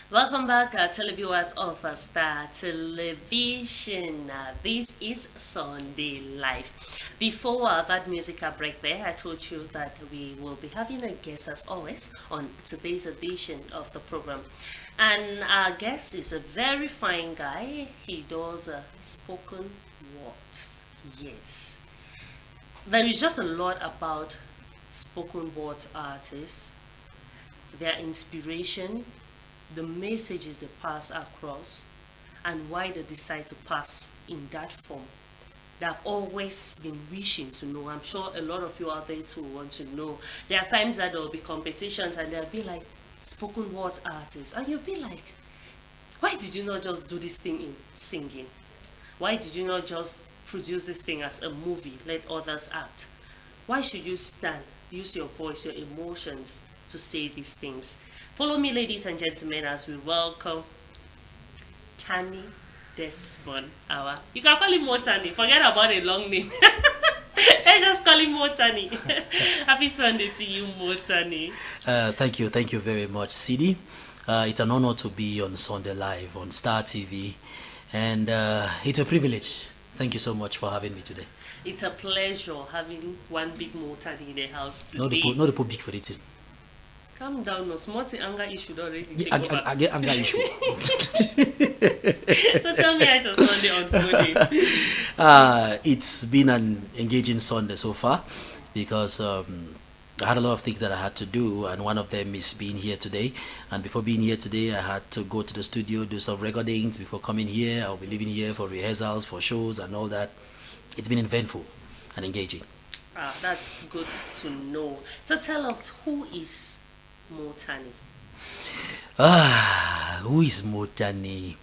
Welcome back, televiewers of Star Television. This is Sunday Live. Before that musical break there, I told you that we will be having a guest as always on today's edition of the program. And our guest is a very fine guy. He does spoken words. Yes. There is just a lot about spoken word artists, their inspiration, the messages they pass across, and why they decide to pass in that form. They've always been wishing to know. I'm sure a lot of you out there too want to know. There are times that there will be competitions and they'll be like spoken word artists, and you'll be like, why did you not just do this thing in singing? Why did you not just produce this thing as a movie, let others act? Why should you stand, use your voice, your emotions to say these things? Follow me, ladies and gentlemen, as we welcome Tani Desmond Awa. You can call him Mottanni. Forget about a long name. Let's just call him Mottanni. Happy Sunday to you, Mottanni. Thank you very much, Siddy. It's an honor to be on Sunday Live on Star TV, and it's a privilege. Thank you so much for having me today. It's a pleasure having one big Mottanni in the house Not the today. not the public for it. Calm down, no small anger issue already Yeah, take over. I get anger issue. So tell me how it's a Sunday unfolding. It's been an engaging Sunday so far because I had a lot of things that I had to do, and one of them is being here today. And before being here today, I had to go to the studio, do some recordings before coming here. I'll be leaving here for rehearsals, for shows, and all that. It's been eventful and engaging. Ah, that's good to know. So tell us, who is Mottanni? Who is Motani?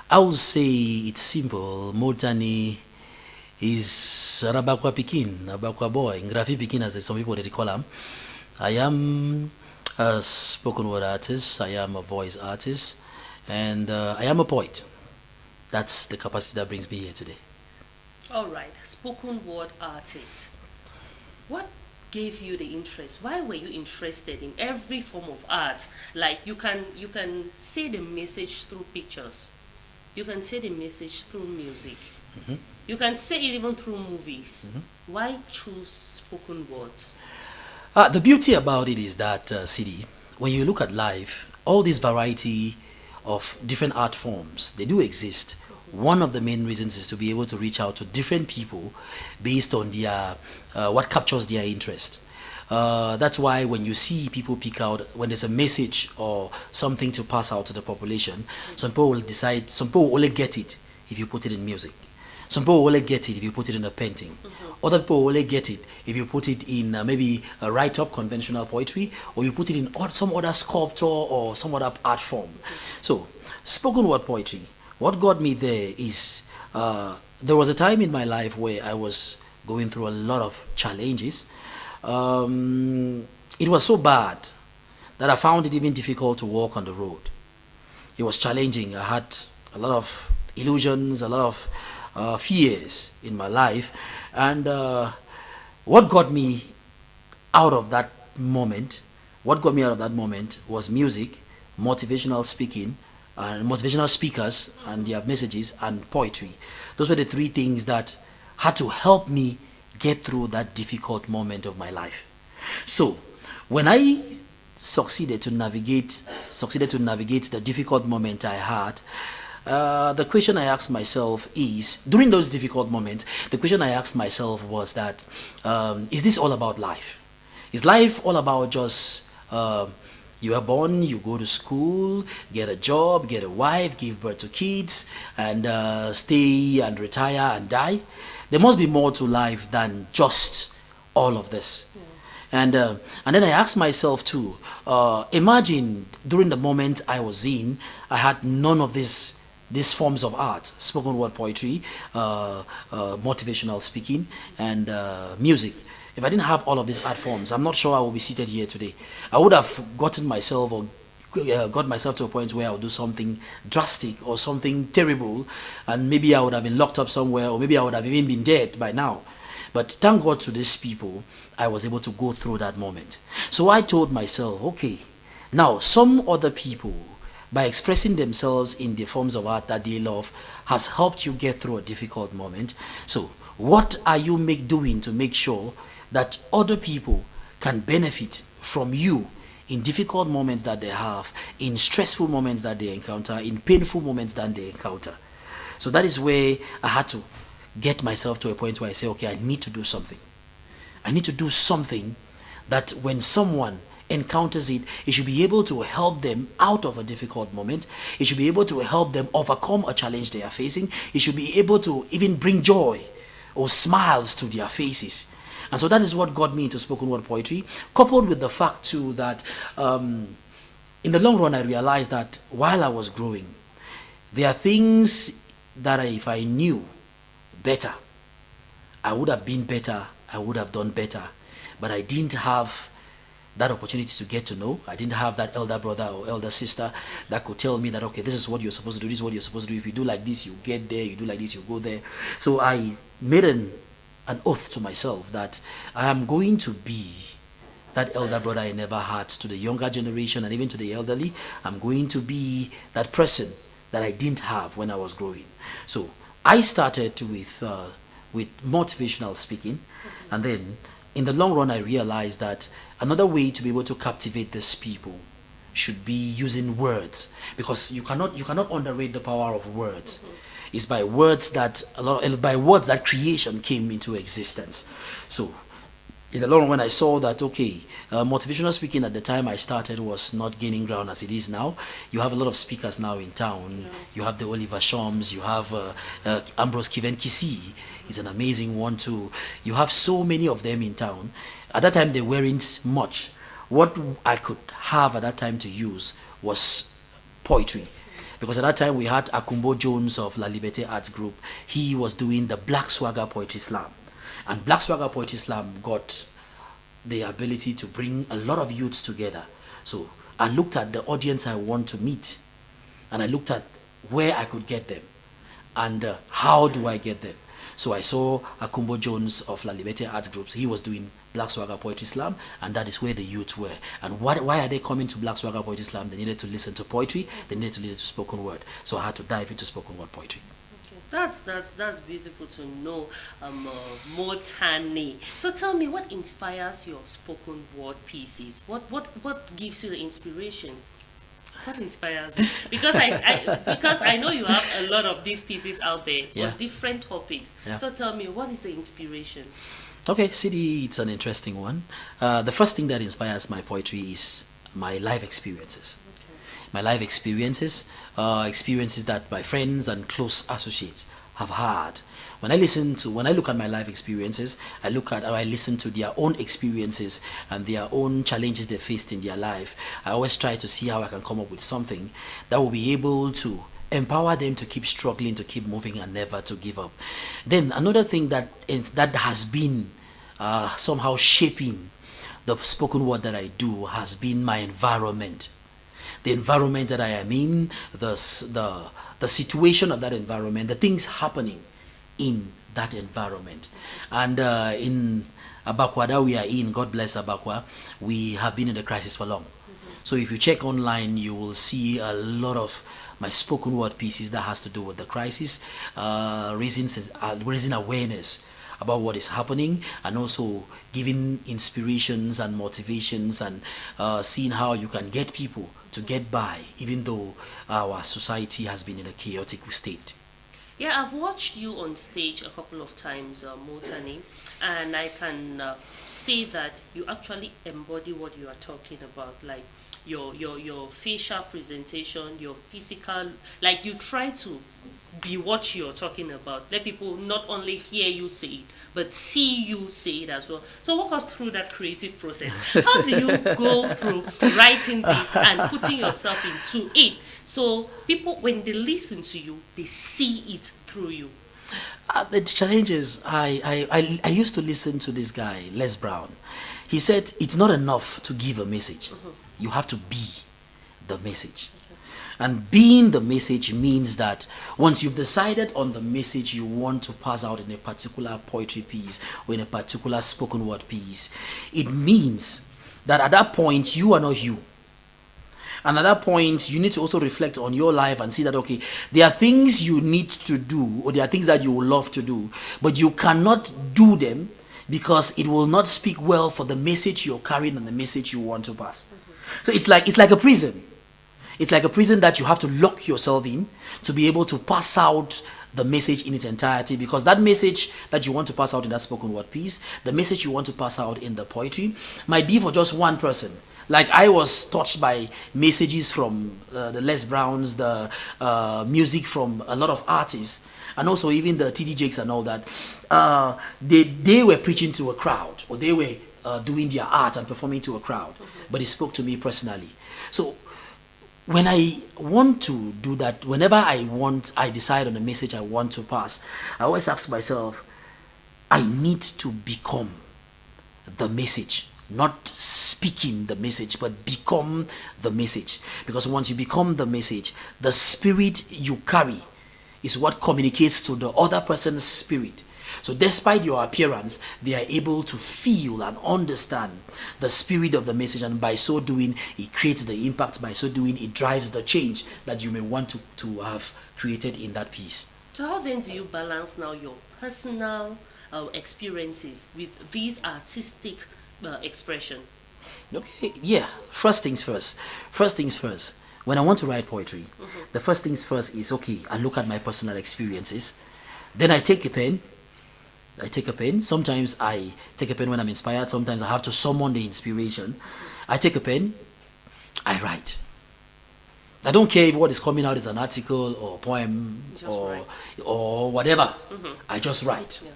I would say it's simple. Motani is Rabakwa Pikin, Rabakwa boy, Grafi Pikin, as some people they call him. I am a spoken word artist, I am a voice artist, and I am a poet. That's the capacity that brings me here today. All right, spoken word artist. What gave you the interest? Why were you interested in every form of art? Like you can say the message through pictures. You can say the message through music. You can say it even through movies. Why choose spoken words? The beauty about it is that, City, when you look at life, all this variety of different art forms, they do exist. One of the main reasons is to be able to reach out to different people based on their what captures their interest. That's why when you see people pick out when there's a message or something to pass out to the population, some people will decide. Some people will only get it if you put it in music. Some people will only get it if you put it in a painting. Other people will only get it if you put it in maybe a write-up conventional poetry, or you put it in some other sculpture or some other art form. So, spoken word poetry. What got me there is there was a time in my life where I was going through a lot of challenges. It was so bad that I found it even difficult to walk on the road. It was challenging. I had a lot of illusions, a lot of fears in my life, and what got me out of that moment, what got me out of that moment was music, motivational speaking, and motivational speakers and their messages, and poetry. Those were the three things that had to help me get through that difficult moment of my life. So, when I succeeded to navigate the difficult moment I had, the question I asked myself is, during those difficult moments, the question I asked myself was that, is this all about life? Is life all about just you are born, you go to school, get a job, get a wife, give birth to kids, and stay and retire and die? There must be more to life than just all of this. And then I asked myself too. Imagine during the moment I was in, I had none of these forms of art: spoken word poetry, motivational speaking, and music. If I didn't have all of these art forms, I'm not sure I would be seated here today. I would have gotten myself or got myself to a point where I would do something drastic or something terrible, and maybe I would have been locked up somewhere, or maybe I would have even been dead by now. But thank God to these people, I was able to go through that moment. So I told myself, okay, now some other people, by expressing themselves in the forms of art that they love has helped you get through a difficult moment. So, what are you doing to make sure that other people can benefit from you in difficult moments that they have, in stressful moments that they encounter, in painful moments that they encounter? So that is where I had to get myself to a point where I say, okay, I need to do something. I need to do something that when someone encounters it, it should be able to help them out of a difficult moment. It should be able to help them overcome a challenge they are facing. It should be able to even bring joy or smiles to their faces. And so that is what got me into spoken word poetry, coupled with the fact too that in the long run I realized that while I was growing, there are things that if I knew better, I would have been better, I would have done better, but I didn't have that opportunity to get to know. I didn't have that elder brother or elder sister that could tell me that, okay, this is what you're supposed to do, this is what you're supposed to do. If you do like this, you get there. You do like this, you go there. So I made an oath to myself that I am going to be that elder brother I never had to the younger generation and even to the elderly. I'm going to be that person that I didn't have when I was growing. So I started with motivational speaking, and then in the long run I realized that another way to be able to captivate these people should be using words, because you cannot underrate the power of words. It's by words that creation came into existence. So in the long run, when I saw that, okay, motivational speaking at the time I started was not gaining ground as it is now. You have a lot of speakers now in town. You have the Oliver Shoms, you have Ambrose Kiven Kisi, is an amazing one too. You have so many of them in town. At that time, they weren't much. What I could have at that time to use was poetry. Because at that time, we had Akumbo Jones of La Liberté Arts Group. He was doing the Black Swagger Poetry Slam. And Black Swagger Poetry Slam got the ability to bring a lot of youths together. So I looked at the audience I want to meet, and I looked at where I could get them, and how do I get them. So I saw Akumbo Jones of La Liberté Arts Groups. He was doing Black Swagger Poetry Slam, and that is where the youth were. And why are they coming to Black Swagger Poetry Slam? They needed to listen to poetry, they needed to listen to spoken word. So I had to dive into spoken word poetry. That's beautiful to know, Mottanni. So tell me, what inspires your spoken word pieces? What gives you the inspiration? What inspires you? Because I know you have a lot of these pieces out there for different topics. Yeah. So tell me, what is the inspiration? Okay, Siddy, it's an interesting one. The first thing that inspires my poetry is my life experiences. My life experiences, experiences that my friends and close associates have had. When I look at my life experiences, I listen to their own experiences and their own challenges they faced in their life. I always try to see how I can come up with something that will be able to empower them to keep struggling, to keep moving, and never to give up. Then another thing that has been somehow shaping the spoken word that I do has been my environment. The environment that I am in, the situation of that environment, the things happening in that environment. And in Abakwa that we are in, God bless Abakwa, we have been in the crisis for long. So if you check online, you will see a lot of my spoken word pieces that has to do with the crisis, raising awareness about what is happening, and also giving inspirations and motivations, and seeing how you can get people to get by even though our society has been in a chaotic state. Yeah, I've watched you on stage a couple of times, Mottanni, and I can say that you actually embody what you are talking about, like your facial presentation, your physical, like you try to be what you're talking about. Let people not only hear you say it, but see you say it as well. So walk us through that creative process. How do you go through writing this and putting yourself into it, so people, when they listen to you, they see it through you? The challenge is, I used to listen to this guy, Les Brown. He said it's not enough to give a message. You have to be the message. And being the message means that once you've decided on the message you want to pass out in a particular poetry piece or in a particular spoken word piece, it means that at that point you are not you. And at that point, you need to also reflect on your life and see that, okay, there are things you need to do, or there are things that you would love to do, but you cannot do them because it will not speak well for the message you're carrying and the message you want to pass. So it's like a prison. It's like a prison that you have to lock yourself in to be able to pass out the message in its entirety, because that message that you want to pass out in that spoken word piece, the message you want to pass out in the poetry, might be for just one person. Like I was touched by messages from the Les Browns, the music from a lot of artists, and also even the TD Jakes and all that. They were preaching to a crowd, or they were doing their art and performing to a crowd, but it spoke to me personally. So when I want to do that, whenever I decide on a message I want to pass, I always ask myself, I need to become the message. Not speaking the message, but become the message. Because once you become the message, the spirit you carry is what communicates to the other person's spirit. So despite your appearance, they are able to feel and understand the spirit of the message, and by so doing, it creates the impact. By so doing, it drives the change that you may want to have created in that piece. So how then do you balance now your personal experiences with these artistic expression? Okay, yeah. First things first. First things first. When I want to write poetry, the first things first is, okay, I look at my personal experiences. Then I take a pen. Sometimes I take a pen when I'm inspired. Sometimes I have to summon the inspiration. I take a pen. I write. I don't care if what is coming out is an article or a poem or whatever. I just write. Yeah.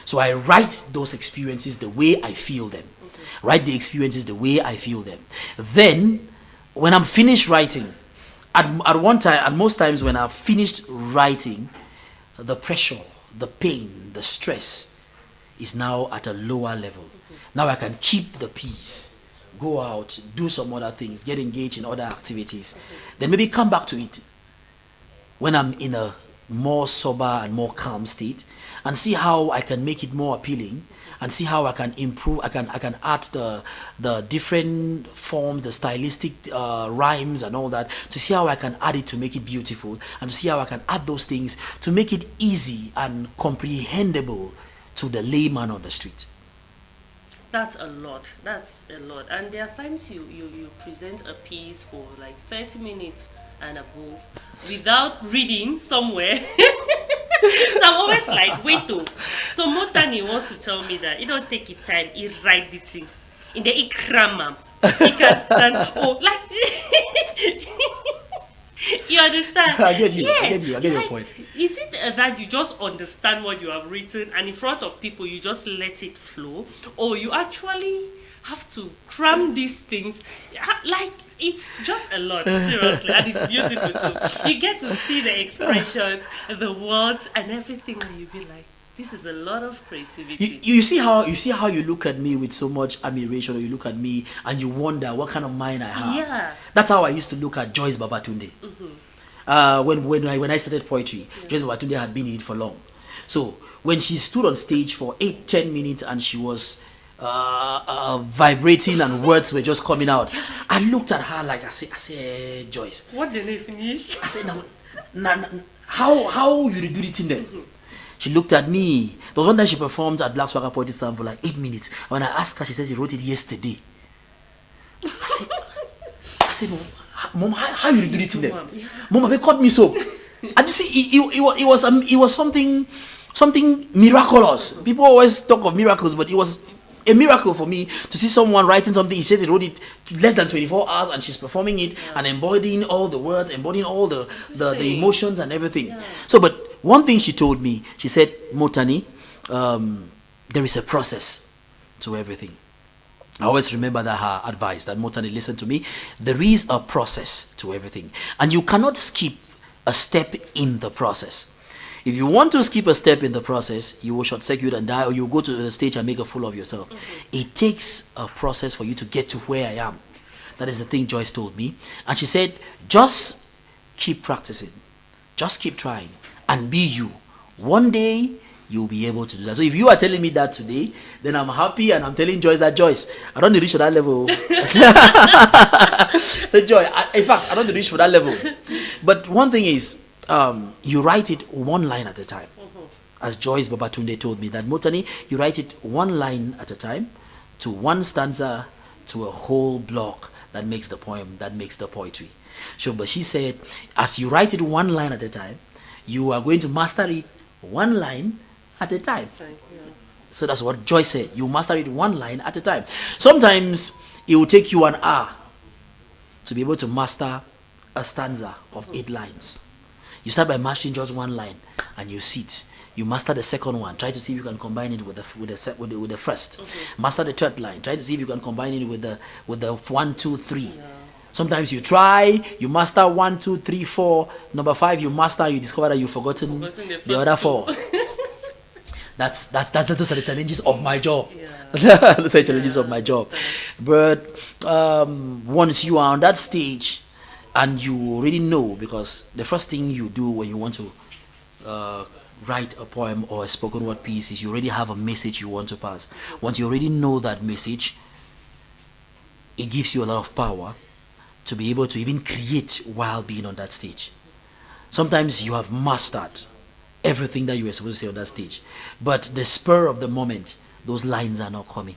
So I write those experiences the way I feel them. Write the experiences the way I feel them. Then, when I'm finished writing, at one time, and most times when I've finished writing, the pressure, the pain, the stress is now at a lower level. Now I can keep the peace, go out, do some other things, get engaged in other activities, then maybe come back to it when I'm in a more sober and more calm state, and see how I can make it more appealing, and see how I can improve. I can add the different forms, the stylistic rhymes and all that, to see how I can add it to make it beautiful, and to see how I can add those things to make it easy and comprehensible to the layman on the street. That's a lot. And there are times you present a piece for like 30 minutes and above without reading somewhere. So I'm always like, wait though. So Mottanni wants to tell me that he don't take his time, he write the thing in the ikramam. He can stand like you understand? I get you. Yes. I get your point. Is it that you just understand what you have written and in front of people you just let it flow, or you actually have to cram these things? Like, it's just a lot, seriously, and it's beautiful too. You get to see the expression, the words, and everything, and you be like, this is a lot of creativity. You see how you look at me with so much admiration, or you look at me and you wonder what kind of mind I have. Yeah. That's how I used to look at Joyce Babatunde. When I started poetry, Joyce Babatunde had been in it for long. So when she stood on stage for 8-10 minutes and she was vibrating and words were just coming out, I looked at her like I said, Joyce, what did they finish? I said, how you do it in there? She looked at me. There was one time she performed at Black Swagger Poetry Slam for like 8 minutes. When I asked her, she said she wrote it yesterday. I said, Mom, how you do it in there? Mom, they caught me so. And you see, it was something miraculous. People always talk of miracles, but it was a miracle for me to see someone writing something. He says he wrote it less than 24 hours, and she's performing it and embodying all the words, embodying all the emotions and everything. Yeah. So, but one thing she told me, she said, Mottanni, there is a process to everything. I always remember that her advice, that Mottanni, listen to me, there is a process to everything, and you cannot skip a step in the process. If you want to skip a step in the process, you will short circuit and die, or you will go to the stage and make a fool of yourself. It takes a process for you to get to where I am. That is the thing Joyce told me. And she said, just keep practicing. Just keep trying and be you. One day, you'll be able to do that. So if you are telling me that today, then I'm happy, and I'm telling Joyce that, Joyce, I don't need to reach to that level. So Joy, in fact, I don't need to reach for that level. But one thing is, you write it one line at a time. As Joyce Babatunde told me, that Mottanni, you write it one line at a time, to one stanza, to a whole block that makes the poem, that makes the poetry. So, but she said, as you write it one line at a time, you are going to master it one line at a time. So that's what Joyce said. You master it one line at a time. Sometimes it will take you an hour to be able to master a stanza of 8 lines. You start by mastering just one line, and you sit. You master the second one. Try to see if you can combine it with the first. Master the third line. Try to see if you can combine it with the 1, 2, 3. Yeah. Sometimes you try, you master 1, 2, 3, 4. Number 5, you master. You discover that you've forgotten the other 4. Those are the challenges of my job. Yeah. Those are the challenges of my job. But once you are on that stage, and you already know, because the first thing you do when you want to write a poem or a spoken word piece is you already have a message you want to pass. Once you already know that message, it gives you a lot of power to be able to even create while being on that stage. Sometimes you have mastered everything that you were supposed to say on that stage, but the spur of the moment, those lines are not coming.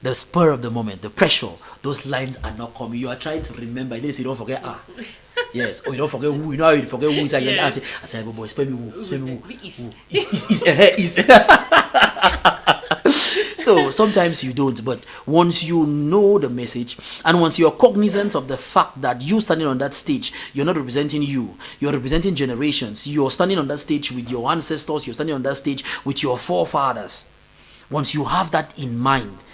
The spur of the moment, the pressure, those lines are not coming. You are trying to remember. At least you don't forget yes, or you don't forget who. You know how you forget who is. I say, boy, spell me who. Is. So sometimes you don't, but once you know the message, and once you're cognizant of the fact that you standing on that stage, you're not representing you, you're representing generations. You're standing on that stage with your ancestors, you're standing on that stage with your forefathers. Once you have that in mind,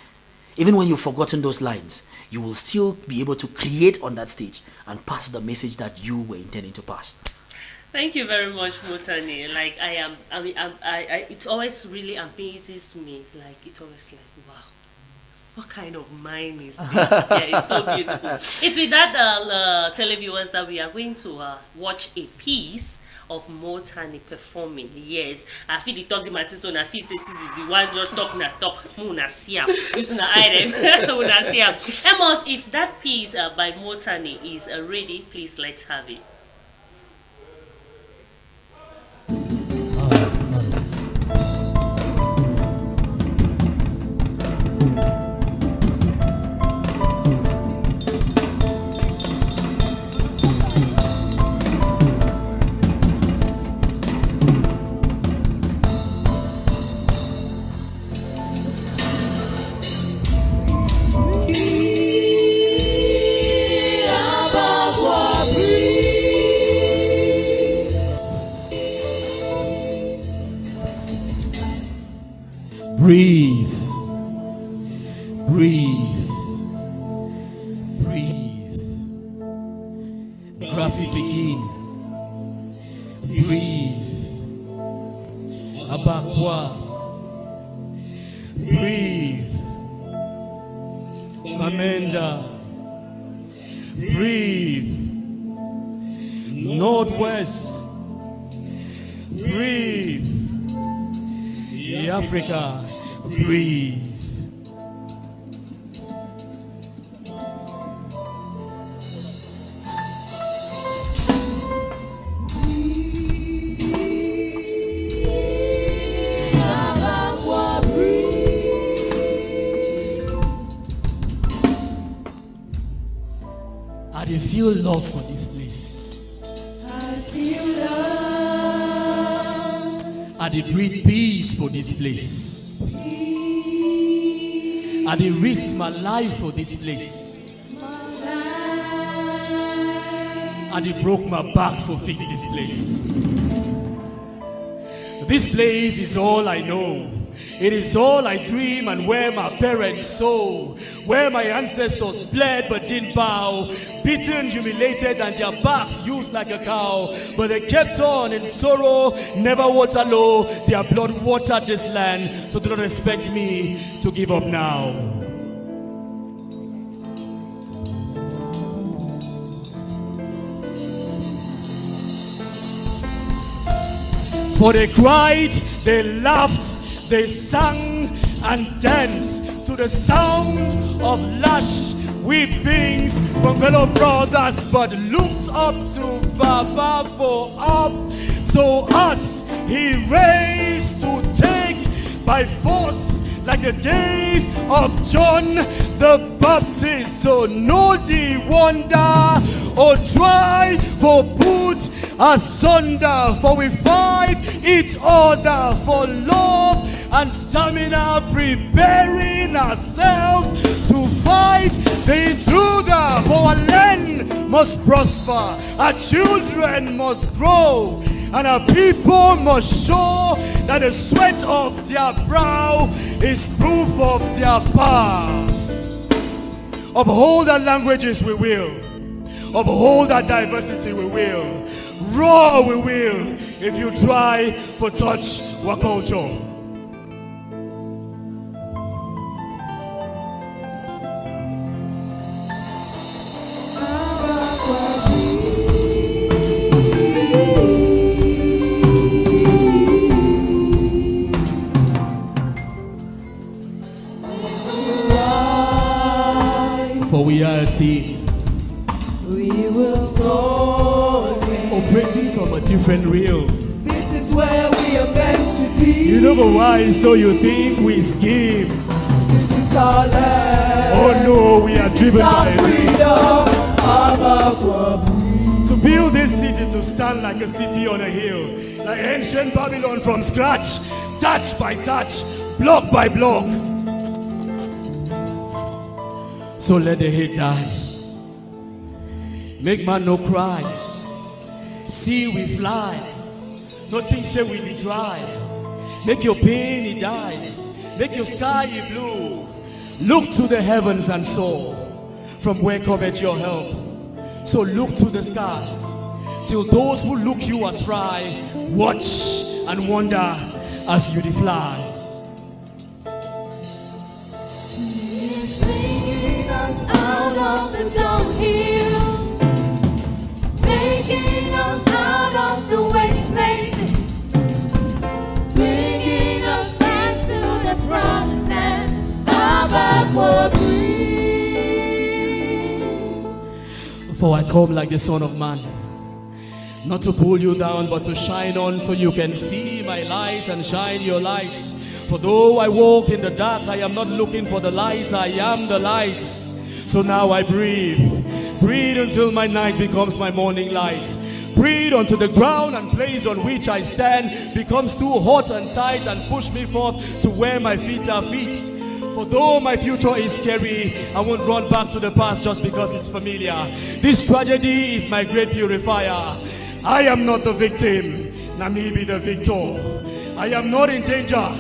even when you've forgotten those lines, you will still be able to create on that stage and pass the message that you were intending to pass. Thank you very much, Mottanni. Like it always really amazes me. Like it's always like, wow, what kind of mind is this? Yeah, it's so beautiful. It's with that, televiewers, that we are going to watch a piece of Mottanni performing. Yes, I feel the talking matters on. I feel this is the one just talk. Muna siam. Using the item. Muna siam. Amos, if that piece by Mottanni is ready, please let's have it. Breathe, breathe, breathe. The graphic begin. Breathe. Abakwa. Breathe. Bamenda. Breathe. Northwest. Breathe. Africa. Breathe. I feel love for this place. I feel love. I breathe peace for this place. I risked my life for this place. I broke my back for fix this place. This place is all I know. It is all I dream, and where my parents sow, where my ancestors bled but didn't bow, beaten, humiliated, and their backs used like a cow. But they kept on in sorrow, never water low. Their blood watered this land, so do not expect me to give up now. For they cried, They laughed, they sang and danced to the sound of lush weepings from fellow brothers, but looked up to Baba for up. So us he raised to take by force, like the days of John the Baptist. So know the wonder, or try for put asunder, for we fight each other for love and stamina, preparing ourselves to fight the intruder. For our land must prosper, our children must grow, and our people must show that the sweat of their brow is proof of their power. Uphold our languages we will, uphold our diversity we will, roar we will, if you try for touch our culture. For we are a team. We will soar again. Operating from a different reel. This is where we are meant to be. You know why, so you think we scheme. This is our land. Oh no, we are driven by freedom. Abakwabu. To build this city to stand like a city on a hill, like ancient Babylon from scratch, touch by touch, block by block. So let the hate die. Make man no cry. See we fly. Nothing say we be dry. Make your pain he die. Make your sky he blue. Look to the heavens and soar. From where cometh your help. So look to the sky. Till those who look you as fry watch and wonder as you fly. Out of the downhills, taking us out of the waste places, bringing us back to the promised land. Abakwabu. For I come like the Son of Man, not to pull you down, but to shine on, so you can see my light and shine your light. For though I walk in the dark, I am not looking for the light, I am the light. So now I breathe until my night becomes my morning light. Breathe onto the ground, and place on which I stand becomes too hot and tight, and push me forth to where my feet are feet. For though my future is scary, I won't run back to the past just because it's familiar. This tragedy is my great purifier. I am not the victim, na me be the victor. I am not in danger,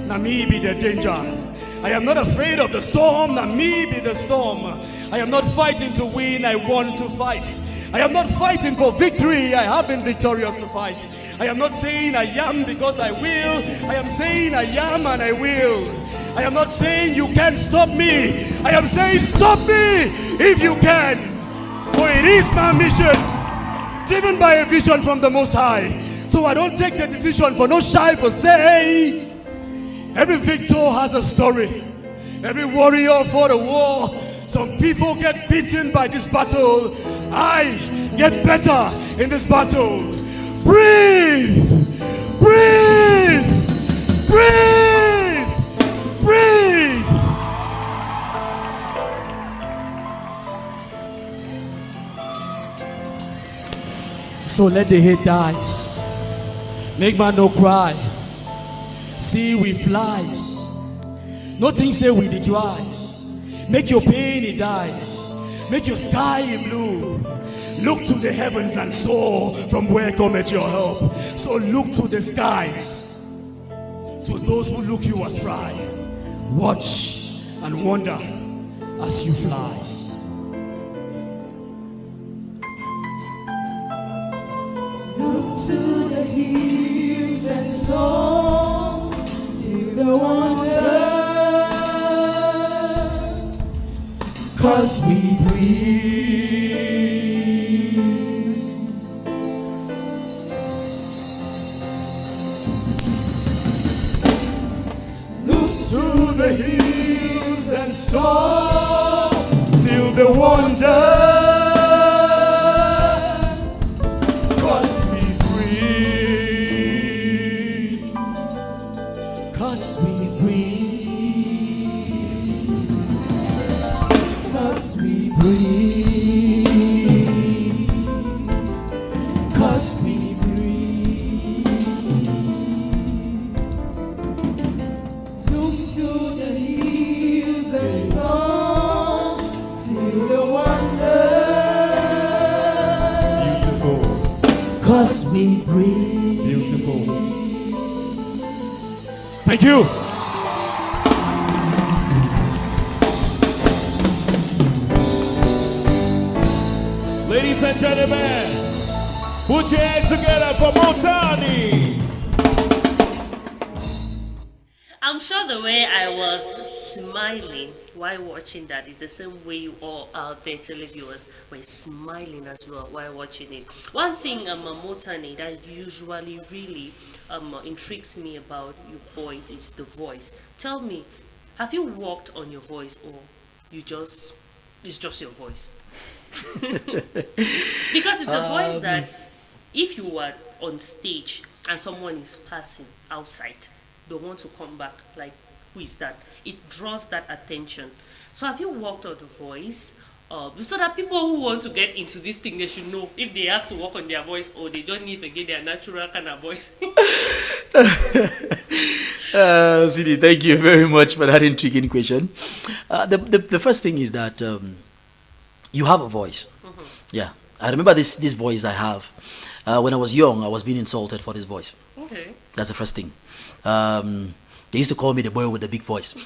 na me be the danger. I am not afraid of the storm, na me be the storm. I am not fighting to win, I want to fight. I am not fighting for victory, I have been victorious to fight. I am not saying I am because I will, I am saying I am and I will. I am not saying you can't stop me, I am saying stop me if you can. For it is my mission, driven by a vision from the Most High. So I don't take the decision for no shy for say. Every victor has a story. Every warrior fought a war. Some people get beaten by this battle. I get better in this battle. Breathe! Breathe! Breathe! Breathe! So let the hate die. Make man no cry. See we fly. Nothing say we dey dry. Make your pain he die. Make your sky he blue. Look to the heavens and soar. From where cometh your help. So look to the sky. To those who look you as fly, watch and wonder as you fly. Look to the hills and soar to the wonder, 'Cause we breathe. 'cause we breathe. Beautiful. Thank you. Ladies and gentlemen, put your hands together for Mottanni. I'm sure the way I was smiling while watching that is the same way you all out there, televiewers, were smiling as well while watching it. One thing, Mottanni, that usually really intrigues me about you boys is the voice. Tell me, have you worked on your voice, or it's just your voice? Because it's a voice that if you are on stage and someone is passing outside, they want to come back, like, who is that? It draws that attention. So have you worked on the voice, so that people who want to get into this thing, they should know if they have to work on their voice, or they don't need to get their natural kind of voice? Siddy, thank you very much for that intriguing question. The first thing is that you have a voice. Yeah, I remember this voice I have. When I was young, I was being insulted for this voice. Okay. That's the first thing. They used to call me the boy with the big voice.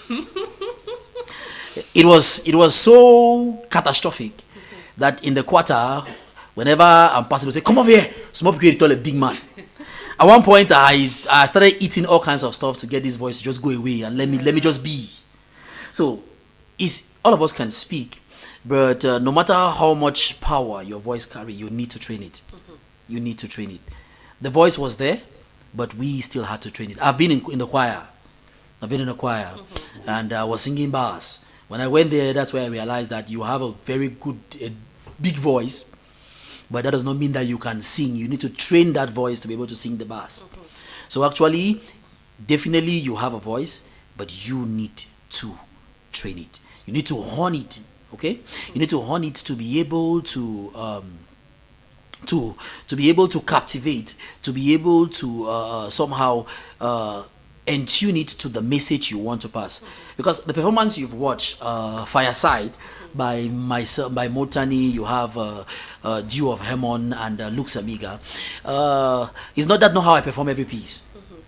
It was so catastrophic that in the quarter, whenever I'm passing, they say, "Come over here." Small people tell a big man. At one point, I started eating all kinds of stuff to get this voice to just go away and let me just be. So, all of us can speak, but no matter how much power your voice carry, you need to train it. You need to train it. The voice was there, but we still had to train it. I've been in the choir. And I was singing bars. When I went there, that's where I realized that you have a very good, big voice, but that does not mean that you can sing. You need to train that voice to be able to sing the bars. So actually, definitely you have a voice, but you need to train it. You need to hone it, okay? You need to hone it to be able to be able to captivate, to be able to somehow tune it to the message you want to pass. Because the performance you've watched, Fireside, by myself, by Mottanni, you have Dew of Hermon and Luke's Amiga. It's not how I perform every piece.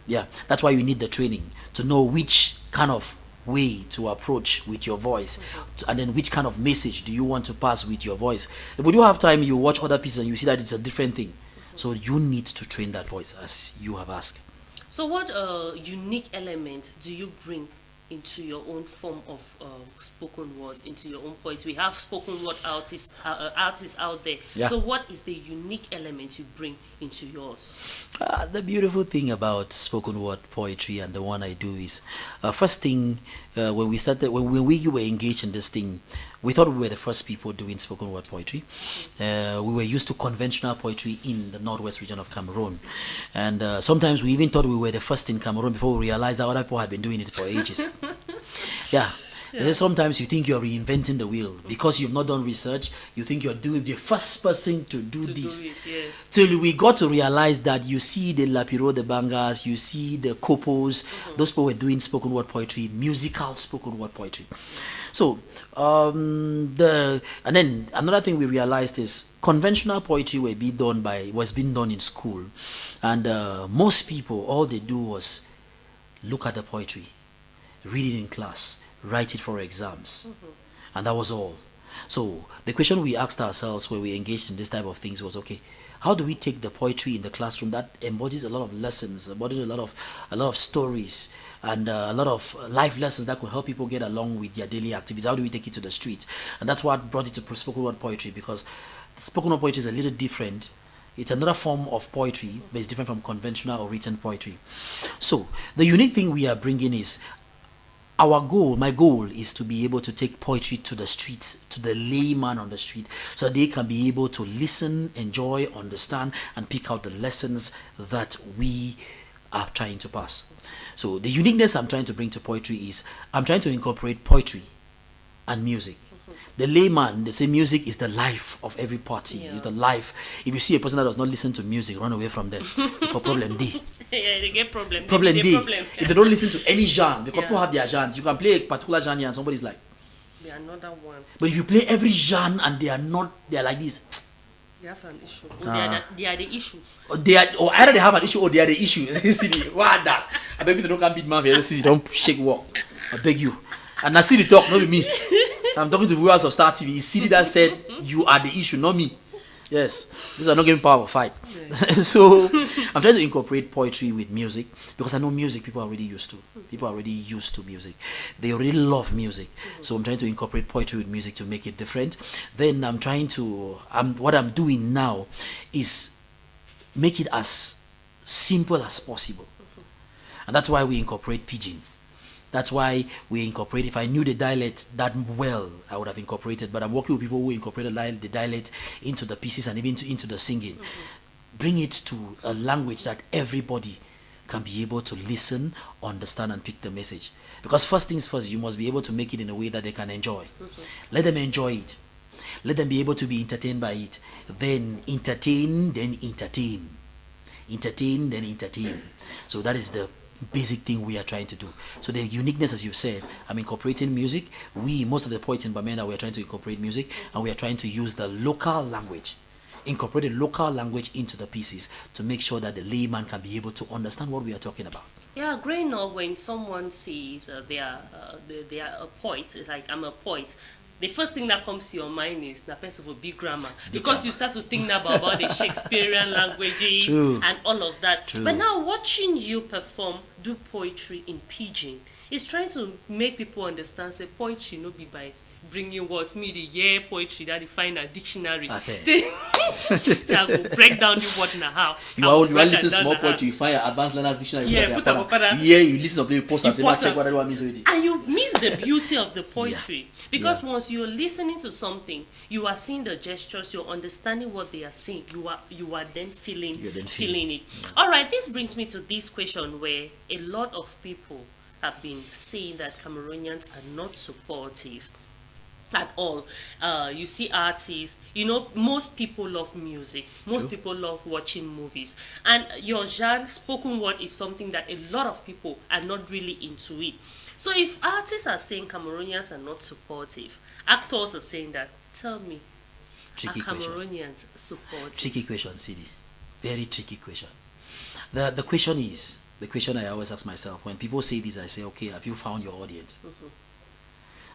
Yeah, that's why you need the training to know which kind of way to approach with your voice, and then which kind of message do you want to pass with your voice. If you do have time, you watch other pieces and you see that it's a different thing. So you need to train that voice, as you have asked. So what unique element do you bring into your own form of spoken words, into your own poetry? We have spoken word artists out there. Yeah. So what is the unique element you bring into yours? The beautiful thing about spoken word poetry and the one I do is, first thing, when we were engaged in this thing, we thought we were the first people doing spoken word poetry. We were used to conventional poetry in the northwest region of Cameroon, and sometimes we even thought we were the first in Cameroon before we realized that other people had been doing it for ages. Yeah. Sometimes you think you're reinventing the wheel because you've not done research. You think you're doing the first person to do this. Yes. Till we got to realize that you see the Lapiro, the Bangas, you see the Kopos, those people were doing spoken word poetry, musical spoken word poetry. So, and then another thing we realized is conventional poetry was being done in school, and most people, all they do was look at the poetry, read it in class, write it for exams, and that was all. So the question we asked ourselves when we engaged in this type of things was, okay, how do we take the poetry in the classroom that embodies a lot of lessons, embodies a lot of stories, and a lot of life lessons that could help people get along with their daily activities? How do we take it to the street? And that's what brought it to spoken word poetry, because spoken word poetry is a little different. It's another form of poetry, but it's different from conventional or written poetry. So the unique thing we are bringing is, my goal is to be able to take poetry to the streets, to the layman on the street, so that they can be able to listen, enjoy, understand, and pick out the lessons that we are trying to pass. So the uniqueness I'm trying to bring to poetry is, I'm trying to incorporate poetry and music. The layman, they say music is the life of every party. Yeah. It's the life. If you see a person that does not listen to music, run away from them. Because problem D. Yeah, they get problem. Problem they D. Problem. If they don't listen to any genre, because Yeah. people have their genres. You can play a particular genre and somebody's like. Be another one. But if you play every genre and they are like this, They have an issue. Or they are the issue. Or either they have an issue or they are the issue. Siddy, what does? I beg you, don't come beat man for Siddy, don't shake walk. I beg you. And I see the talk, not with me. I'm talking to viewers of StarTv. It's Siddy that said you are the issue, not me. Yes, these are not giving power of fight. So I'm trying to incorporate poetry with music because I know music people are already used to. People are already used to music. They already love music. So I'm trying to incorporate poetry with music to make it different. Then I'm trying to, what I'm doing now is make it as simple as possible. And that's why we incorporate pidgin. That's why we incorporate. If I knew the dialect that well, I would have incorporated. But I'm working with people who incorporate the dialect into the pieces and even into the singing. Bring it to a language that everybody can be able to listen, understand, and pick the message. Because first things first, you must be able to make it in a way that they can enjoy. Let them enjoy it. Let them be able to be entertained by it. Then entertain, then entertain. Entertain, then entertain. So that is the basic thing we are trying to do. So the uniqueness, as you said, I'm incorporating music. Most of the poets in Bamenda, we are trying to incorporate music, and we are trying to use the local language, incorporate the local language into the pieces to make sure that the layman can be able to understand what we are talking about. Yeah, growing up, when someone says they are a poet, it's like I'm a poet. The first thing that comes to your mind is the pencil for big grammar, because you start to think about the Shakespearean languages and all of that. But now watching you perform, do poetry in pidgin, is trying to make people understand. Say poetry no be by bringing words. Me the poetry that define a dictionary. I say, I will break down the word now. You are listen to small poetry. You find advanced learners dictionary. You listen to play post and say, check what everyone means with it. And you miss the beauty of the poetry because once you're listening to something, you are seeing the gestures, you're understanding what they are saying. You are then feeling it. All right, this brings me to this question where a lot of people have been saying that Cameroonians are not supportive at all. You see artists, most people love music, most people love watching movies, and your genre, spoken word, is something that a lot of people are not really into it. So if artists are saying Cameroonians are not supportive, actors are saying that, tell me, tricky are Cameroonians supportive? Tricky question, Siddy. Very tricky question. The question I always ask myself when people say this, I say, okay, have you found your audience?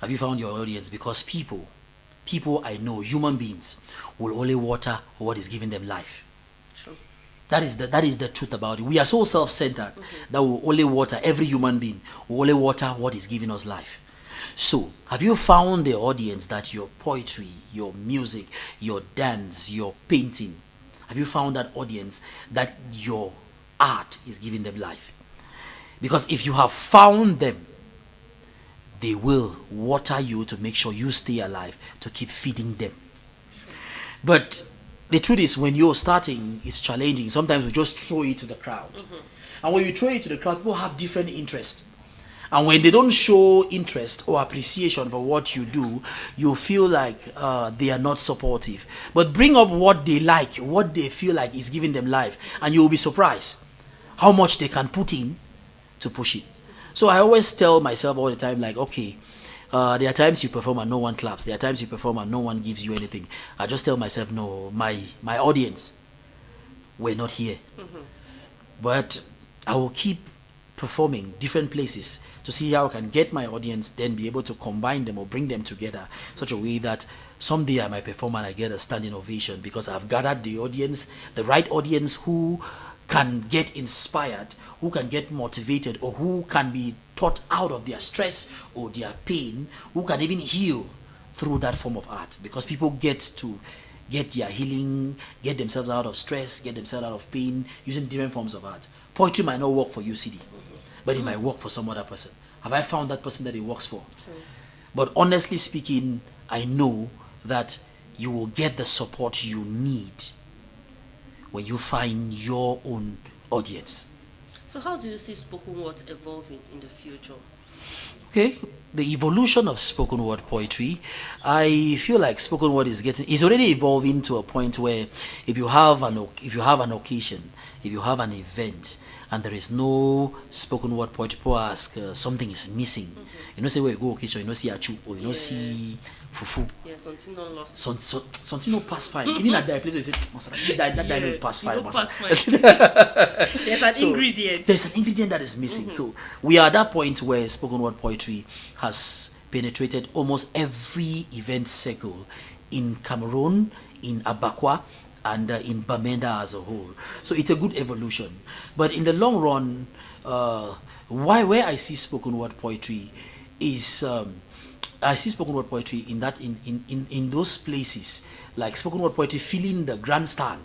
Have you found your audience? Because people I know, human beings, will only water what is giving them life. Sure. That is the truth about it. We are so self-centered that we only water, every human being will only water what is giving us life. So, have you found the audience that your poetry, your music, your dance, your painting, have you found that audience that your art is giving them life? Because if you have found them, they will water you to make sure you stay alive, to keep feeding them. But the truth is, when you're starting, it's challenging. Sometimes we just throw it to the crowd. And when you throw it to the crowd, people have different interests. And when they don't show interest or appreciation for what you do, you feel like they are not supportive. But bring up what they like, what they feel like is giving them life, and you will be surprised how much they can put in to push it. So I always tell myself all the time, like, okay, there are times you perform and no one claps. There are times you perform and no one gives you anything. I just tell myself, no, my audience were not here. But I will keep performing different places to see how I can get my audience, then be able to combine them or bring them together such a way that someday I might perform and I get a standing ovation because I've gathered the audience, the right audience who can get inspired, who can get motivated, or who can be taught out of their stress or their pain, who can even heal through that form of art. Because people get to get their healing, get themselves out of stress, get themselves out of pain using different forms of art. Poetry might not work for you, Siddy, but it might work for some other person. Have I found that person that it works for? True. But honestly speaking, I know that you will get the support you need when you find your own audience. So how do you see spoken word evolving in the future? Okay, the evolution of spoken word poetry, I feel like spoken word is already evolving to a point where if you have an occasion, if you have an event, and there is no spoken word poetry, people ask something is missing. You know, say where you go occasion, you know, see achu or you know, see fufu. Yeah, something not lost. Something no pass fine. Even at that place, you say, that no pass fine. No pass fine. There's an ingredient. There's an ingredient that is missing. So we are at that point where spoken word poetry has penetrated almost every event circle in Cameroon, in Abakwa, and in Bamenda as a whole. So it's a good evolution. But in the long run, where I see spoken word poetry is I see spoken word poetry in that in those places, like spoken word poetry filling the grandstand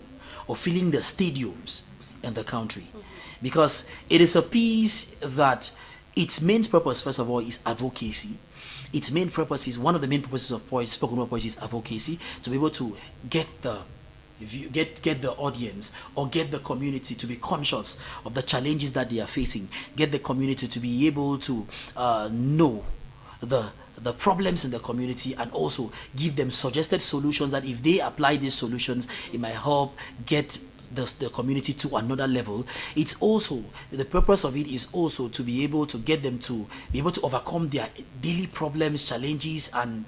or filling the stadiums in the country, because it is a piece that its main purpose, first of all, is advocacy. Its main purpose is, one of the main purposes of spoken word poetry is advocacy, to be able to get the audience or get the community to be conscious of the challenges that they are facing, get the community to be able to know the problems in the community, and also give them suggested solutions that if they apply these solutions, it might help get the community to another level. It's also, the purpose of it is also to be able to get them to be able to overcome their daily problems, challenges, and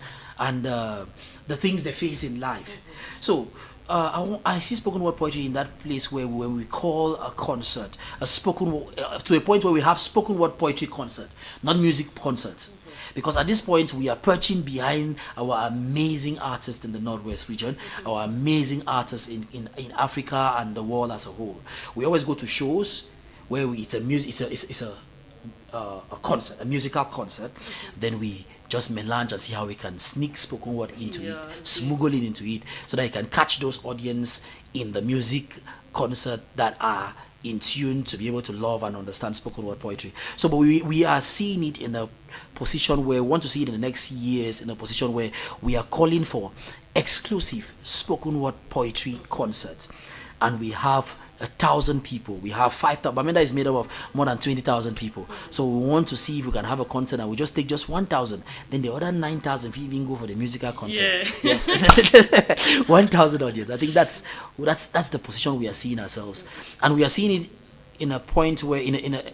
the things they face in life. So I see spoken word poetry in that place where when we call a concert a spoken to a point where we have spoken word poetry concert, not music concert. Because at this point we are perching behind our amazing artists in the Northwest region, our amazing artists in Africa and the world as a whole. We always go to shows where it's a concert, a musical concert. Then we just melange and see how we can sneak spoken word into it, smuggle it into it, so that you can catch those audience in the music concert that are in tune to be able to love and understand spoken word poetry. So but we are seeing it in a position where we want to see it in the next years, in a position where we are calling for exclusive spoken word poetry concerts, and we have 1,000 people. We have 5,000. Bamenda is made up of more than 20,000 people. So we want to see if we can have a concert and we just take just 1,000. Then the other 9,000 people even go for the musical concert. Yeah. Yes. 1,000 audience. I think that's the position we are seeing ourselves, and we are seeing it in a point where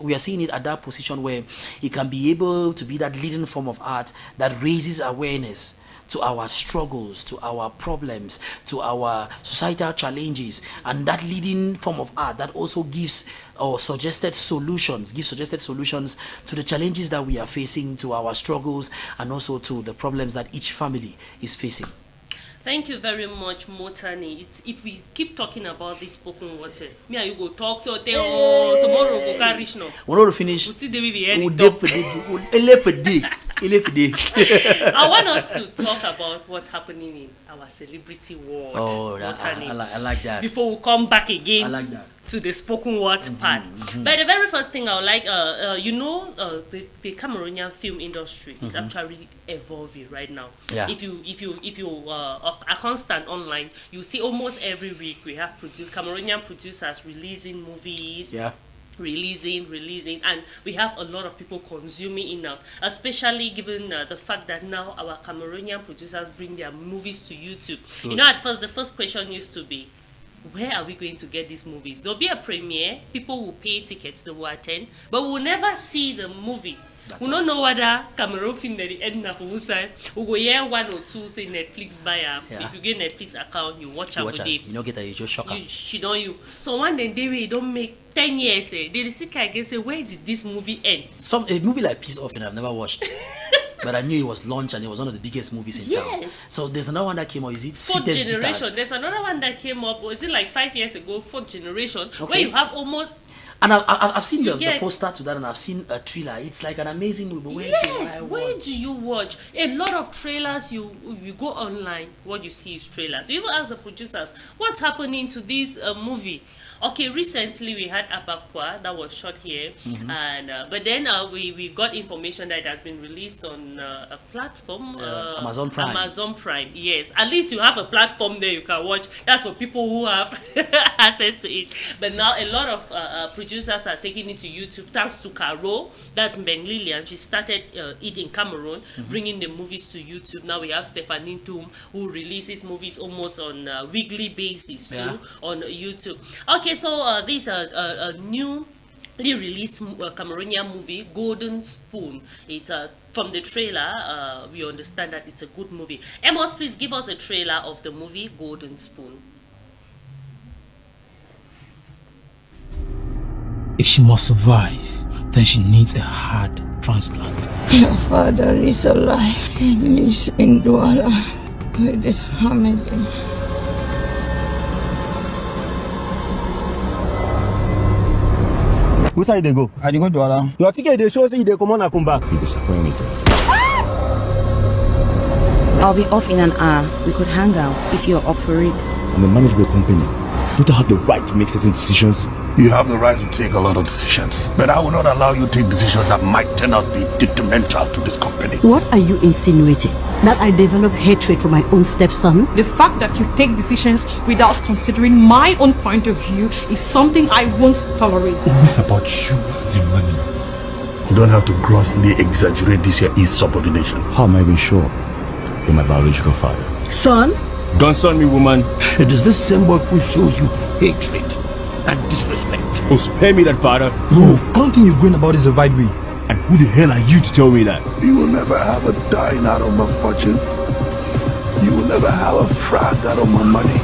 we are seeing it at that position where it can be able to be that leading form of art that raises awareness to our struggles, to our problems, to our societal challenges, and that leading form of art that also gives suggested solutions to the challenges that we are facing, to our struggles, and also to the problems that each family is facing. Thank you very much, Mottanni. If we keep talking about this spoken word, me and you go talk so tomorrow we go carry no. We're not finish. We'll see the way we I want us to talk about what's happening in our celebrity world. Oh, I like that. Before we come back again, I like that. To the spoken word part. But the very first thing I would like, the Cameroonian film industry is actually evolving right now. Yeah. If you are constant online, you see almost every week we have Cameroonian producers releasing movies. Yeah. Releasing, and we have a lot of people consuming it now, especially given the fact that now our Cameroonian producers bring their movies to YouTube. Good. You know, at first the first question used to be, where are we going to get these movies? There'll be a premiere, people will pay tickets, they will attend, but we'll never see the movie. We don't know whether Cameroon film that the end of we go hear one or two say Netflix buy up. Yeah. If you get Netflix account, you watch out. You don't get that, you just shock. She don't you. So one day we don't make 10 years. They still can say, where did this movie end? A movie like Peace Offering I've never watched. But I knew it was launched and it was one of the biggest movies in town. So there's another one that came out. Is it Fourth Generation? There's another one that came up. Or is it like 5 years ago? Fourth Generation, where you have almost. And I've seen the poster to that, and I've seen a trailer. It's like an amazing movie. Where do you watch? A lot of trailers, you go online, what you see is trailers. You even ask the producers, what's happening to this movie? Okay, recently we had Abakwa that was shot here, and but then we got information that it has been released on a platform, Amazon Prime. Amazon Prime, yes. At least you have a platform there you can watch. That's for people who have access to it. But now a lot of producers are taking it to YouTube. Thanks to Caro, that's Ben Lillian. She started it in Cameroon, bringing the movies to YouTube. Now we have Stephanie Toom, who releases movies almost on a weekly basis too on YouTube. Okay, so these are a new released Cameroonian movie Golden Spoon. It's from the trailer, we understand that it's a good movie. Amos, please give us a trailer of the movie Golden Spoon. If she must survive, then she needs a heart transplant. Your father is alive and lives in Douala with his family. Which side they go? I dey go Douala. Your ticket they show say they come on and come back. You disappoint me. I'll be off in an hour. We could hang out if you're up for it. I'm a manager of a company. Don't I have the right to make certain decisions? You have the right to take a lot of decisions, but I will not allow you to take decisions that might turn out to be detrimental to this company. What are you insinuating? That I develop hatred for my own stepson? The fact that you take decisions without considering my own point of view is something I won't tolerate. Always about you and money. You don't have to grossly exaggerate this your insubordination. How am I even sure you're my biological father? Son? Don't son me, woman. It is this same boy who shows you hatred and disrespect. Oh, spare me that, father. Bro, I don't think you're going about this the right way. And who the hell are you to tell me that? You will never have a dime out of my fortune. You will never have a frag out of my money.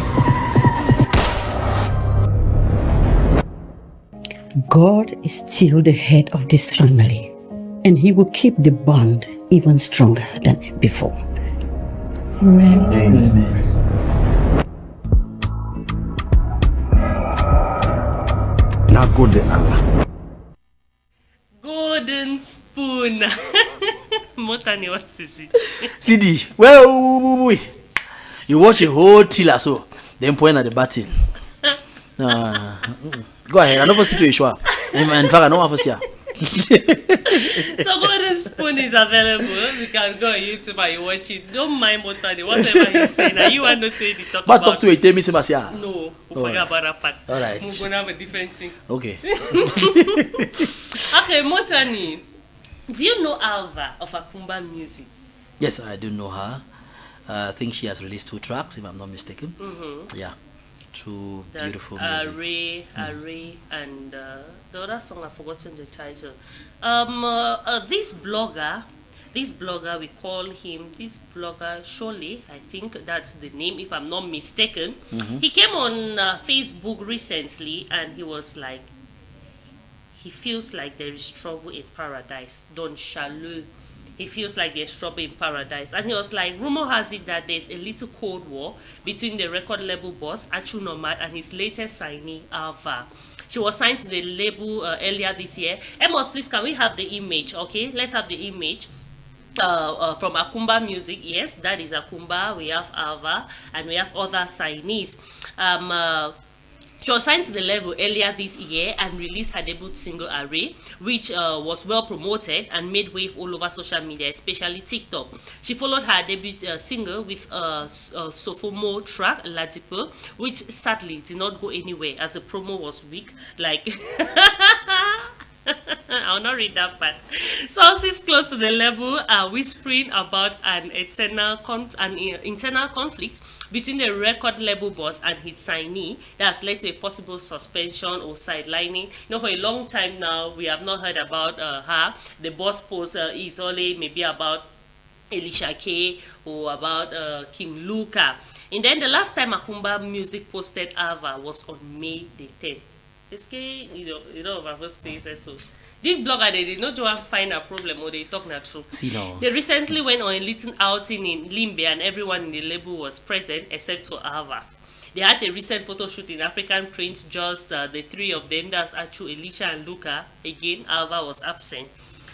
God is still the head of this family, and he will keep the bond even stronger than before. Amen. Amen. Now go there, Allah. Golden Spoon. Mottanni, what is it? Siddy, well, you watch a whole tiller so, then point at the button. Go ahead, I never see to Ishwa. In fact, I don't have to see her. So Golden Spoon is available. You can go on YouTube and you watch it. Don't mind Mottanni, whatever he's saying. Are you want to say the talk But about talk to it, tell me, Sebastian. No, we'll forget about that part. All right. We're going to have a different thing. Okay. Okay, Mottanni, do you know Alva of Akumba Music? Yes, I do know her. I think she has released 2 tracks, if I'm not mistaken. Yeah, 2 beautiful music. Array, and the other song I've forgotten the title. This blogger, we call him this blogger Surely, I think that's the name, if I'm not mistaken. He came on Facebook recently, and he was like, he feels like there is trouble in paradise. Don Chaleux. He feels like there's trouble in paradise. And he was like, rumor has it that there's a little cold war between the record label boss, Achu Nomad, and his latest signee, Alva. She was signed to the label earlier this year. Amos, please, can we have the image? Okay, let's have the image. From Akumba Music. Yes, that is Akumba. We have Alva, and we have other signees. She was signed to the label earlier this year and released her debut single Array, which was well promoted and made wave all over social media, especially TikTok. She followed her debut single with a sophomore track, Latipo, which sadly did not go anywhere as the promo was weak. Like, I'll not read that part. Sources close to the label are whispering about an internal conflict between the record label boss and his signee that has led to a possible suspension or sidelining. You know, for a long time now, we have not heard about her. The boss post is only maybe about Elisha K or about King Luca. And then the last time Akumba Music posted Alva was on May the 10th. You know, of our first days episodes. This blogger, they did not just find a problem or they talk not true. See, no. They recently went on a little outing in Limbe and everyone in the label was present except for Alva. They had a recent photo shoot in African print, just the 3 of them. That's Achu, Elisha, and Luca. Again, Alva was absent.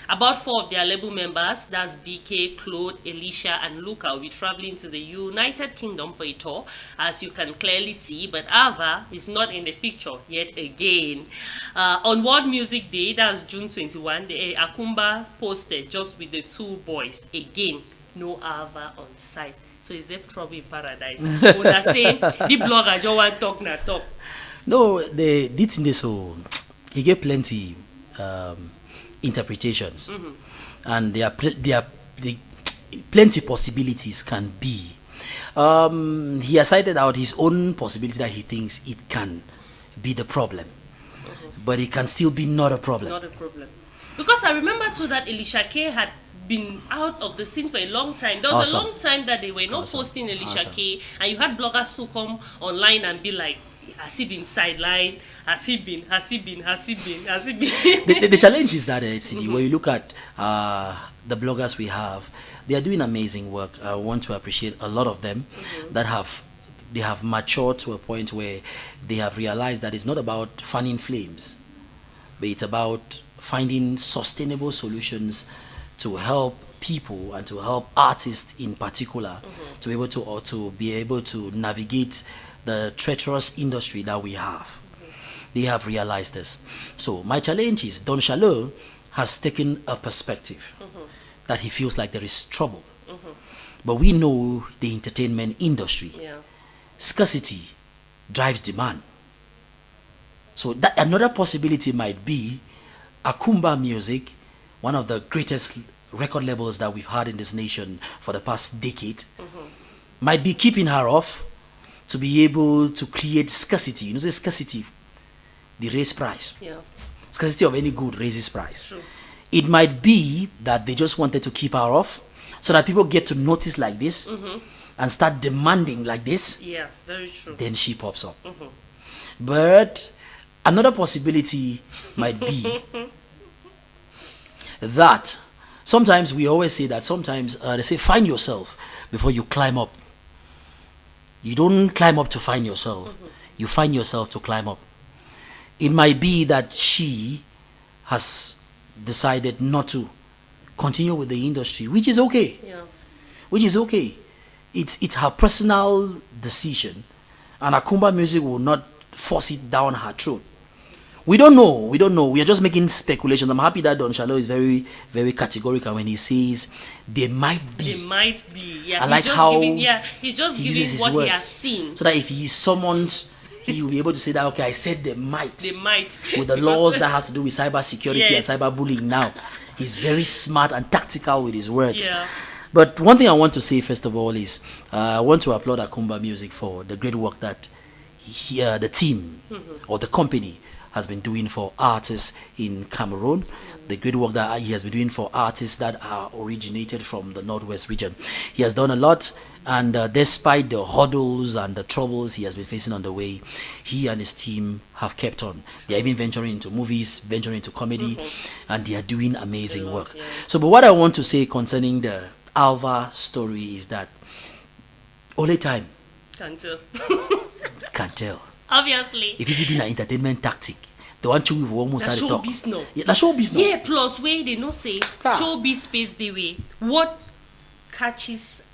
About 4 of their label members, that's BK, Claude, Elisha, and Luca, will be traveling to the United Kingdom for a tour, as you can clearly see, but Alva is not in the picture yet again. On World Music Day, that's June 21, the Akumba posted just with the 2 boys. Again, no Alva on site. So is there trouble in paradise? When I say, the blogger just want talk na talk. No, they did in this, so he get plenty interpretations, and there are plenty possibilities can be. He has cited out his own possibility that he thinks it can be the problem. but it can still be not a problem. Not a problem. Because I remember too that Elisha K had been out of the scene for a long time. There was a long time that they were not posting Elisha K, and you had bloggers who come online and be like, has he been sidelined? Has he been? The challenge is that, Siddy, when you look at the bloggers we have, they are doing amazing work. I want to appreciate a lot of them that they have matured to a point where they have realized that it's not about fanning flames, but it's about finding sustainable solutions to help people and to help artists in particular to be able to navigate the treacherous industry that we have. They have realized this. So my challenge is Don Shalom has taken a perspective that he feels like there is trouble. But we know the entertainment industry. Scarcity drives demand. So that another possibility might be Akumba Music, one of the greatest record labels that we've had in this nation for the past decade, might be keeping her off to be able to create scarcity. You know, the scarcity, the raise price. Scarcity of any good raises price. True. It might be that they just wanted to keep her off so that people get to notice like this and start demanding like this. Yeah, very true. Then she pops up. But another possibility might be that sometimes we always say that sometimes they say find yourself before you climb up. You don't climb up to find yourself. You find yourself to climb up. It might be that she has decided not to continue with the industry, which is okay. Which is okay. It's her personal decision, and Akumba Music will not force it down her throat. We don't know. We are just making speculations. I'm happy that Don Shalom is very, very categorical when he says there might be. There might be. Yeah. I like how he's just he giving uses his what words, he has seen. so that if he is summoned, he will be able to say that, okay, I said they might. They might. With the laws that has to do with cyber security and cyber bullying now. He's very smart and tactical with his words. But one thing I want to say first of all is I want to applaud Akumba Music for the great work that the team or the company has been doing for artists in Cameroon, the great work that he has been doing for artists that are originated from the Northwest region. He has done a lot, and despite the hurdles and the troubles he has been facing on the way, he and his team have kept on. They are even venturing into movies, venturing into comedy, and they are doing amazing work. So, but what I want to say concerning the Alva story is that only time Can't tell. can tell. Obviously. If it's been an entertainment tactic, the one we will almost start to talk. Showbiz no. Yeah, plus way they no say showbiz space the way. What catches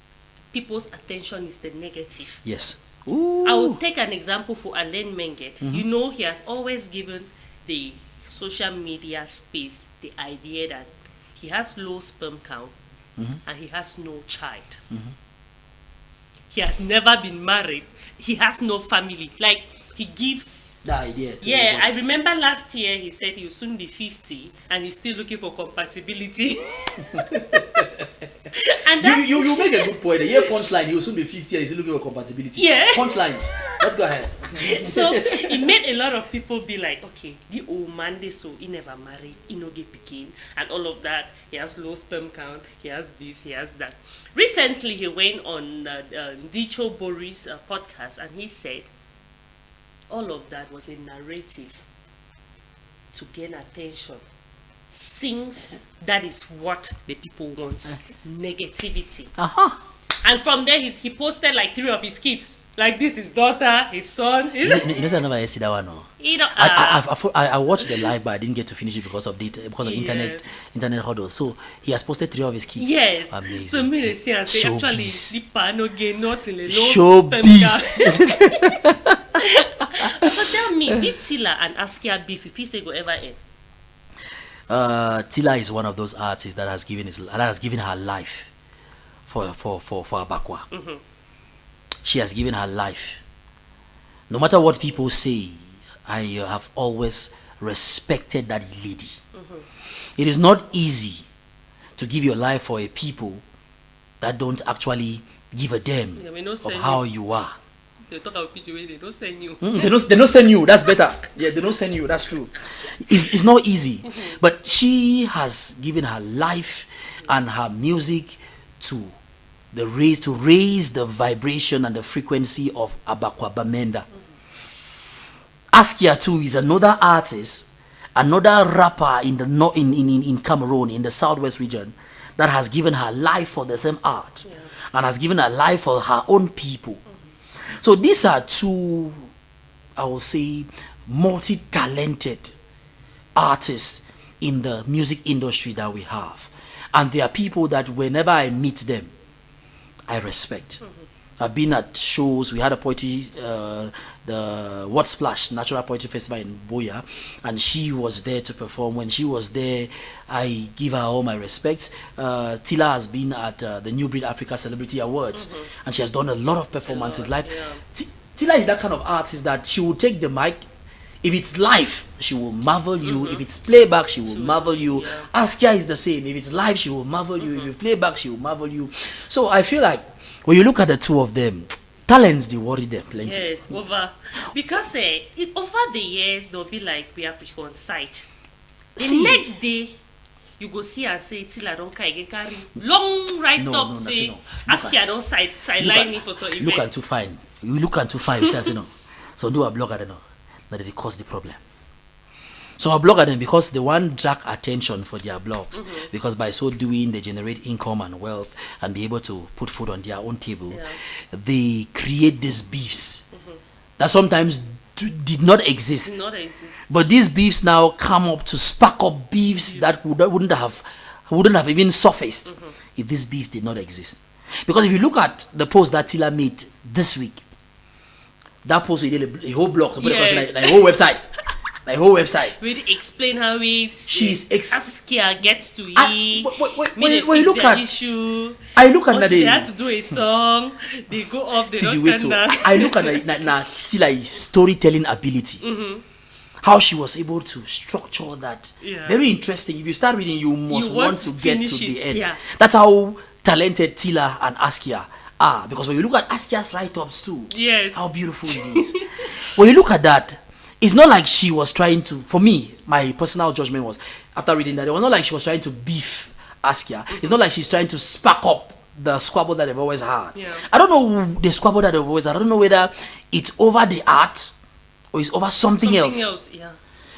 people's attention is the negative. Yes. I will take an example for Alain Menget. You know, he has always given the social media space the idea that he has low sperm count and he has no child. He has never been married. He has no family. Like, he gives the idea. I remember last year he said he will soon be 50 and he's still looking for compatibility. And you make a good point. The year punchline, he will soon be 50 and he's still looking for compatibility. Yeah. Punchlines. Let's go ahead. So it made a lot of people be like, okay, the old man, so he never married, he no get picking, and all of that. He has low sperm count, he has this, he has that. Recently, he went on Dicho Boris' podcast and he said, all of that was a narrative to gain attention, since that is what the people want, negativity. And from there, he posted like 3 of his kids. Like this, his daughter, his son. You know, I see that one. No? I watched the live, but I didn't get to finish it because of internet hurdle. So he has posted 3 of his kids. Yes. Amazing. So me they say actually Zipa no gain nothing. Showbiz. So tell me, did Tila and Askia beef if he say go ever end? Tila is one of those artists that has given her life for Abakwa. She has given her life. No matter what people say, I have always respected that lady. It is not easy to give your life for a people that don't actually give a damn of how you are. They talk about picture where they don't send you. They don't send you. That's better. Yeah, they don't send you. That's true. It's not easy, but she has given her life and her music to raise the vibration and the frequency of Abakwa Bamenda. Askia too is another artist, another rapper in the in Cameroon, in the southwest region, that has given her life for the same art, and has given her life for her own people. So these are two, I will say, multi-talented artists in the music industry that we have. And they are people that whenever I meet them, I respect. I've been at shows. We had a poetry, the What Splash Natural Poetry Festival in Boya, and she was there to perform. When she was there, I give her all my respects. Tila has been at the New Breed Africa Celebrity Awards, and she has done a lot of performances live. Tila is that kind of artist that she will take the mic. If it's live, she will marvel you. If it's playback, she will marvel you. Askia is the same. If it's live, she will marvel you. If you play back, she will marvel you. So I feel like when you look at the two of them, talents, they worry them plenty. Yes, because over the years, they'll be like, we have to on site. The next day, you go see and say, Tila don't carry long up, say, Askia don't sideline me for some event. Look at too fine. You look at too fine, you say, no. So do a blogger, no. That they cause the problem. So a blogger then, because they want drag attention for their blogs, because by so doing they generate income and wealth and be able to put food on their own table, they create these beefs that sometimes did not exist. But these beefs now come up to spark up beefs that wouldn't have even surfaced if these beefs did not exist. Because if you look at the post that Tila made this week, that post we did a whole blog, like a whole website. The whole website. We explain how she's Askia gets to eat. When you look at issue. I look at that they had to do a song. They go up. They don't I look at Tila's storytelling ability. How she was able to structure that. Very interesting. If you start reading, you must want to get to the end. That's how talented Tila and Askia are. Because when you look at Askia's write-ups too, how beautiful it is. When you look at that, it's not like she was trying to, for me, my personal judgment was, after reading that, it was not like she was trying to beef Askia. It's not like she's trying to spark up the squabble that they've always had. I don't know the squabble that they've always had. I don't know whether it's over the art or it's over something else.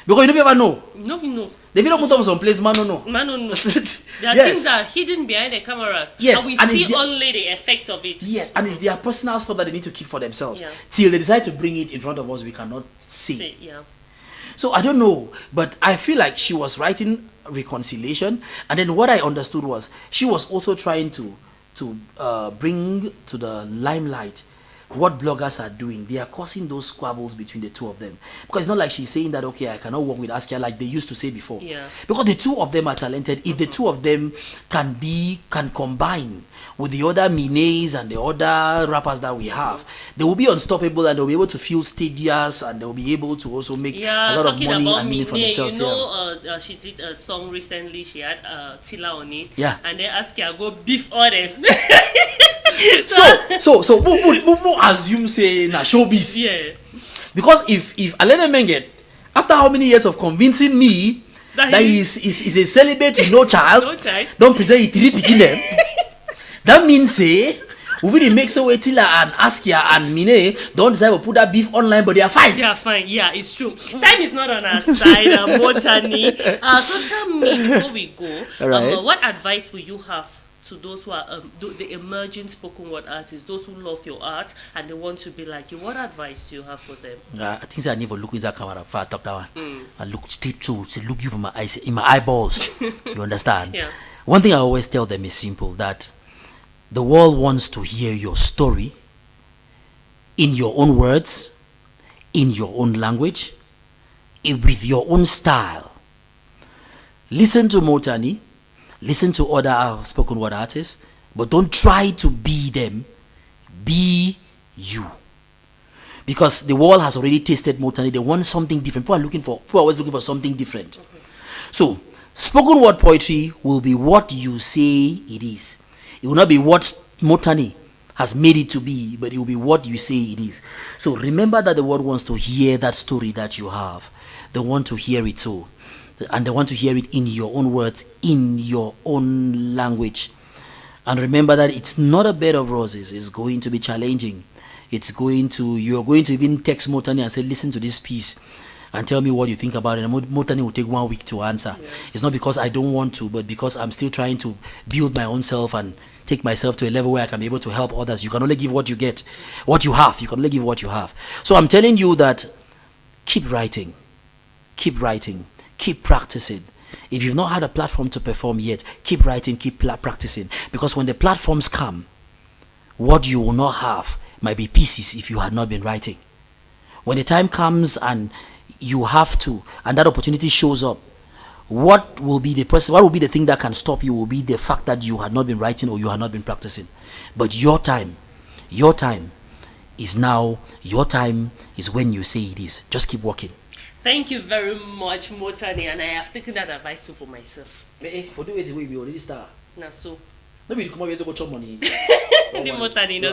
Because you never know. They don't put up some place, man, no. There are things that are hidden behind the cameras. And we see only the effect of it. And it's their personal stuff that they need to keep for themselves. Till they decide to bring it in front of us, we cannot see. So I don't know, but I feel like she was writing reconciliation, and then what I understood was she was also trying to bring to the limelight what bloggers are doing. They are causing those squabbles between the two of them, because it's not like she's saying that, okay, I cannot work with Askia like they used to say before. Because the two of them are talented. If the two of them can combine with the other Mines and the other rappers that we have, they will be unstoppable, and they'll be able to fill stadiums, and they'll be able to also make a lot of money and meaning for themselves. You know, she did a song recently. She had Tila on it, and then Askia go beef all them. So we'll assume say na showbiz. Because if Alena Menget, after how many years of convincing me that he is a celibate with no child, don't present it repeating them, that means say we will make so Tila and Askia and Mine don't decide to put that beef online, but they are fine. They are fine. Yeah, it's true. Time is not on our side, Mottanni. So tell me before we go, what advice will you have to those who are the emerging spoken word artists, those who love your art and they want to be like you? What advice do you have for them? I think I never look in that camera before I talk that one. I look straight through, look you from my eyes, in my eyeballs. You understand? One thing I always tell them is simple, that the world wants to hear your story in your own words, in your own language, with your own style. Listen to Mottanni. Listen to other spoken word artists, but don't try to be them. Be you. Because the world has already tasted Mottanni. They want something different. People are always looking for something different. So, spoken word poetry will be what you say it is. It will not be what Mottanni has made it to be, but it will be what you say it is. So remember that the world wants to hear that story that you have. They want to hear it too. And they want to hear it in your own words, in your own language. And remember that it's not a bed of roses. It's going to be challenging. You're going to even text Mottanni and say, listen to this piece and tell me what you think about it. And Mottanni will take 1 week to answer. Yeah. It's not because I don't want to, but because I'm still trying to build my own self and take myself to a level where I can be able to help others. You can only give what you get, what you have. You can only give what you have. So I'm telling you that keep writing, keep practicing. If you've not had a platform to perform yet, keep writing, keep practicing. Because when the platforms come, what you will not have might be pieces if you had not been writing. When the time comes and you have to, and that opportunity shows up, what will be the thing that can stop you will be the fact that you had not been writing or you had not been practicing. But your time is now. Your time is when you say it is. Just keep working. Thank you very much, Mottanni, and I have taken that advice for myself. For do it, we already start. Now so. Maybe you come over here to go chop money. The Mottanni, no.